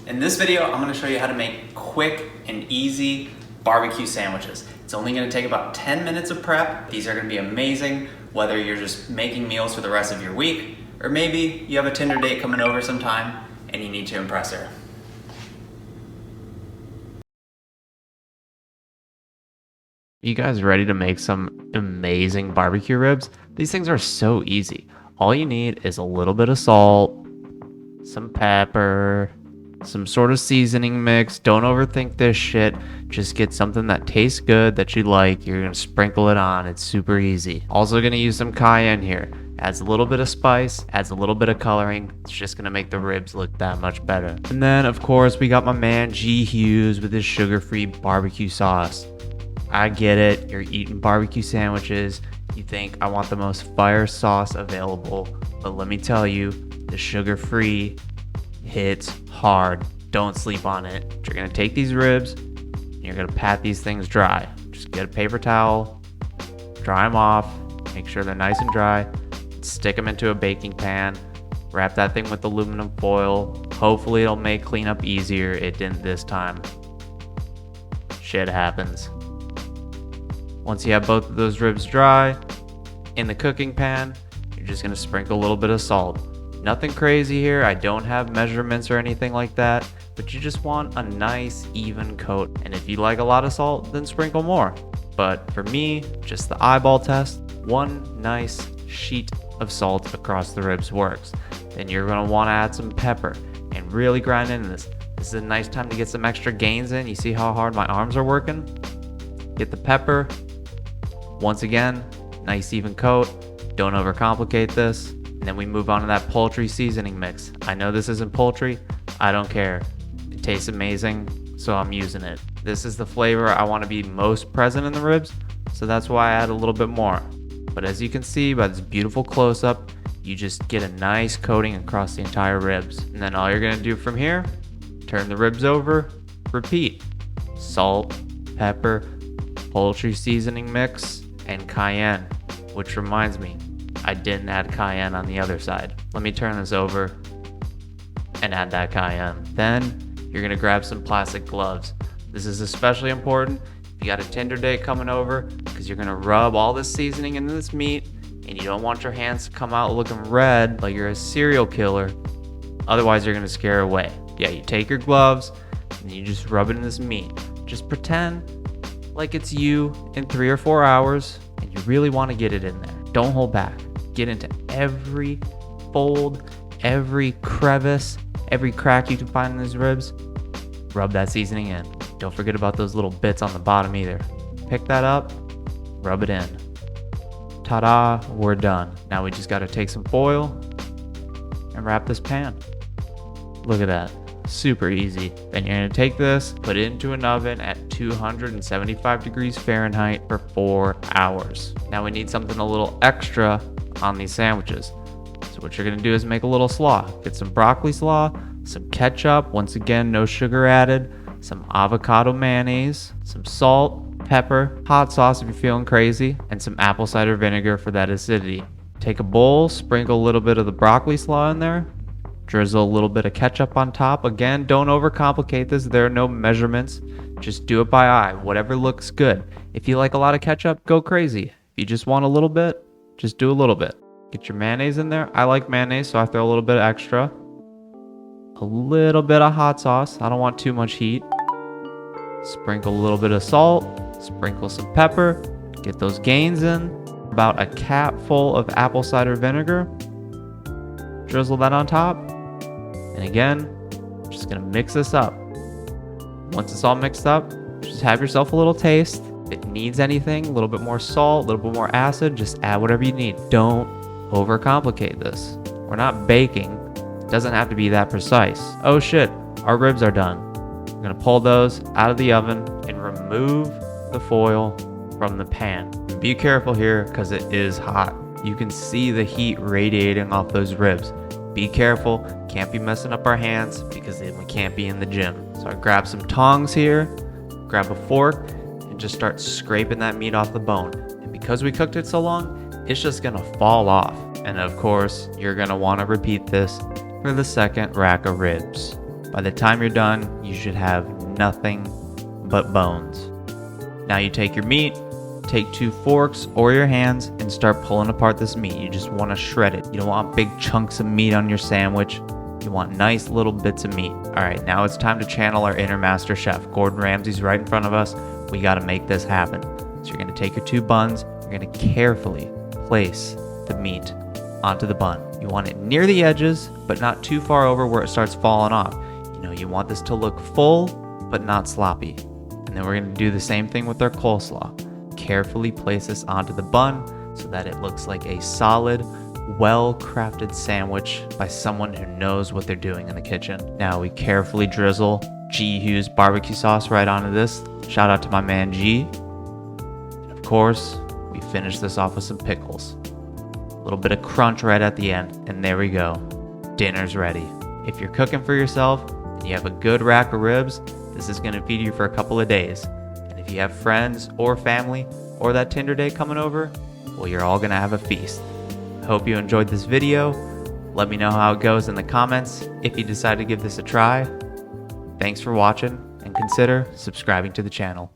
In this video, I'm going to show you how to make quick and easy barbecue sandwiches. It's only going to take about 10 minutes of prep. These are going to be amazing whether you're just making meals for the rest of your week, or maybe you have a Tinder date coming over sometime and you need to impress her. You guys ready to make some amazing barbecue ribs? These things are so easy. All you need is a little bit of salt, some pepper, some sort of seasoning mix. Don't overthink this shit. Just get something that tastes good, that you like. You're gonna sprinkle it on. It's super easy. Also gonna use some cayenne here. Adds a little bit of spice, adds a little bit of coloring. It's just gonna make the ribs look that much better. And then of course we got my man G Hughes with his sugar-free barbecue sauce. I get it, you're eating barbecue sandwiches. You think I want the most fire sauce available, but let me tell you, the sugar-free hits hard. Don't sleep on it. You're gonna take these ribs and you're gonna pat these things dry. Just get a paper towel, dry them off, make sure they're nice and dry, stick them into a baking pan, wrap that thing with aluminum foil. Hopefully it'll make cleanup easier. It didn't this time. Shit happens. Once you have both of those ribs dry, in the cooking pan, you're just gonna sprinkle a little bit of salt. Nothing crazy here, I don't have measurements or anything like that, but you just want a nice even coat. And if you like a lot of salt, then sprinkle more. But for me, just the eyeball test, one nice sheet of salt across the ribs works. Then you're gonna wanna add some pepper and really grind into this. This is a nice time to get some extra gains in. You see how hard my arms are working? Get the pepper. Once again, nice even coat. Don't overcomplicate this. And then we move on to that poultry seasoning mix. I know this isn't poultry. I don't care. It tastes amazing, so I'm using it. This is the flavor I want to be most present in the ribs, so that's why I add a little bit more. But as you can see by this beautiful close-up, you just get a nice coating across the entire ribs. And then all you're gonna do from here, turn the ribs over, repeat. Salt, pepper, poultry seasoning mix, and cayenne. Which reminds me, I didn't add cayenne on the other side. Let me turn this over and add that cayenne. Then you're gonna grab some plastic gloves. This is especially important if you got a Tinder date coming over, because you're gonna rub all this seasoning into this meat and you don't want your hands to come out looking red like you're a serial killer. Otherwise you're gonna scare her away. Yeah, you take your gloves and you just rub it in this meat. Just pretend like it's you in 3 or 4 hours and you really want to get it in there. Don't hold back. Get into every fold, every crevice, every crack you can find in these ribs. Rub that seasoning in. Don't forget about those little bits on the bottom either. Pick that up, rub it in. Ta-da, we're done. Now we just got to take some foil and wrap this pan. Look at that. Super easy. Then you're going to take this, put it into an oven at 275 degrees Fahrenheit for 4 hours. Now we need something a little extra on these sandwiches. So what you're going to do is make a little slaw. Get some broccoli slaw, some ketchup, once again no sugar added, some avocado mayonnaise, some salt, pepper, hot sauce if you're feeling crazy, and some apple cider vinegar for that acidity. Take a bowl, sprinkle a little bit of the broccoli slaw in there, drizzle a little bit of ketchup on top. Again, don't overcomplicate this. There are no measurements. Just do it by eye. Whatever looks good. If you like a lot of ketchup, go crazy. If you just want a little bit, just do a little bit. Get your mayonnaise in there. I like mayonnaise, so I throw a little bit extra. A little bit of hot sauce. I don't want too much heat. Sprinkle a little bit of salt. Sprinkle some pepper. Get those gains in. About a cap full of apple cider vinegar. Drizzle that on top. And again, just gonna mix this up. Once it's all mixed up, just have yourself a little taste. If it needs anything, a little bit more salt, a little bit more acid, just add whatever you need. Don't overcomplicate this. We're not baking. It doesn't have to be that precise. Oh shit, our ribs are done. We're gonna pull those out of the oven and remove the foil from the pan. Be careful here because it is hot. You can see the heat radiating off those ribs. Be careful, can't be messing up our hands because then we can't be in the gym. So I grab some tongs here, grab a fork, and just start scraping that meat off the bone. And because we cooked it so long, it's just gonna fall off. And of course, you're gonna wanna repeat this for the second rack of ribs. By the time you're done, you should have nothing but bones. Now you take your meat, take 2 forks or your hands and start pulling apart this meat. You just want to shred it. You don't want big chunks of meat on your sandwich. You want nice little bits of meat. All right, now it's time to channel our inner master chef. Gordon Ramsay's right in front of us. We got to make this happen. So you're going to take your 2 buns. You're going to carefully place the meat onto the bun. You want it near the edges, but not too far over where it starts falling off. You know, you want this to look full, but not sloppy. And then we're going to do the same thing with our coleslaw. Carefully place this onto the bun so that it looks like a solid, well-crafted sandwich by someone who knows what they're doing in the kitchen. Now we carefully drizzle G. Hughes barbecue sauce right onto this. Shout out to my man G. And of course, we finish this off with some pickles. A little bit of crunch right at the end, and there we go. Dinner's ready. If you're cooking for yourself and you have a good rack of ribs, this is going to feed you for a couple of days. And if you have friends or family or that Tinder date coming over, well, you're all going to have a feast. Hope you enjoyed this video. Let me know how it goes in the comments if you decide to give this a try. Thanks for watching, and consider subscribing to the channel.